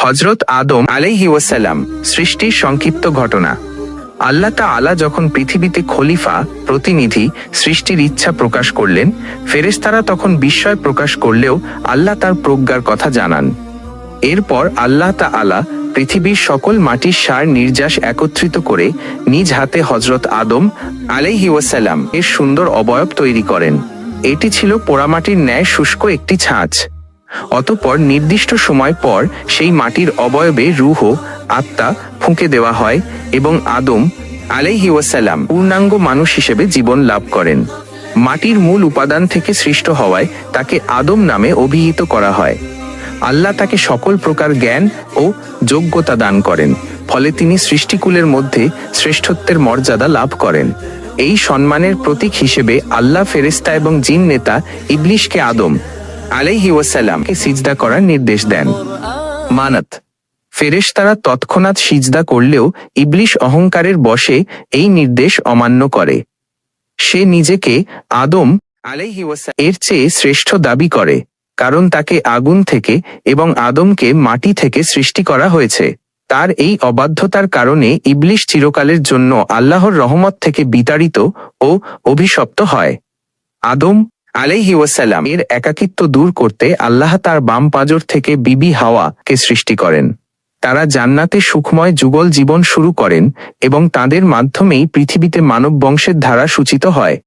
হযরত আদম আলাইহি ওয়াসাল্লাম সৃষ্টির সংক্ষিপ্ত ঘটনা। আল্লাহ তাআলা যখন পৃথিবীতে খলিফা প্রতিনিধি সৃষ্টির ইচ্ছা প্রকাশ করলেন, ফেরেশতারা তখন বিস্ময় প্রকাশ করলেও আল্লাহ তার প্রজ্ঞার কথা জানান। এরপর আল্লাহ তাআলা পৃথিবীর সকল মাটির সার নির্যাস একত্রিত করে নিজ হাতে হযরত আদম আলাইহি ওয়াসাল্লাম এর সুন্দর অবয়ব তৈরি করেন। এটি ছিল পোড়ামাটির ন্যায় শুষ্ক একটি ছাঁচ। অতঃপর নির্দিষ্ট সময় পর সেই মাটির অবয়বে রূহ আত্মা ফুঁকে দেওয়া হয় এবং আদম আলাইহি ওয়াসাল্লাম পূর্ণাঙ্গ মানুষ হিসেবে জীবন লাভ করেন। মাটির মূল উপাদান থেকে সৃষ্ট হওয়ায় তাকে আদম নামে অভিহিত করা হয়। আল্লাহ তাকে সকল প্রকার জ্ঞান ও যোগ্যতা দান করেন, ফলে তিনি সৃষ্টিকুলের মধ্যে শ্রেষ্ঠত্বের মর্যাদা লাভ করেন। এই সম্মানের প্রতীক হিসেবে আল্লাহ ফেরেশতা এবং জিন নেতা ইবলিশকে আদম আলাইহি ওয়াসাল্লামকে সিজদা করার নির্দেশ দেন। মানত ফেরেশতারা তৎক্ষণাৎ সিজদা করলেও ইবলিশ অহংকারের বশে এই নির্দেশ অমান্য করে। সে নিজেকে আদম আলাইহি ওয়াসাল্লাম এর চেয়ে শ্রেষ্ঠ দাবি করে, কারণ তাকে আগুন থেকে এবং আদমকে মাটি থেকে সৃষ্টি করা হয়েছে। তার এই অবাধ্যতার কারণে ইবলিশ চিরকালের জন্য আল্লাহর রহমত থেকে বিতাড়িত ও অভিশপ্ত হয়। আদম আলাইহি ওয়াসাল্লাম এর একাকিত্ব দূর করতে আল্লাহ তার বাম পাঁজর থেকে বিবি হাওয়াকে সৃষ্টি করেন। তারা জান্নাতে সুখময় যুগল জীবন শুরু করেন এবং তাদের মাধ্যমেই পৃথিবীতে মানব বংশের ধারা সূচিত হয়।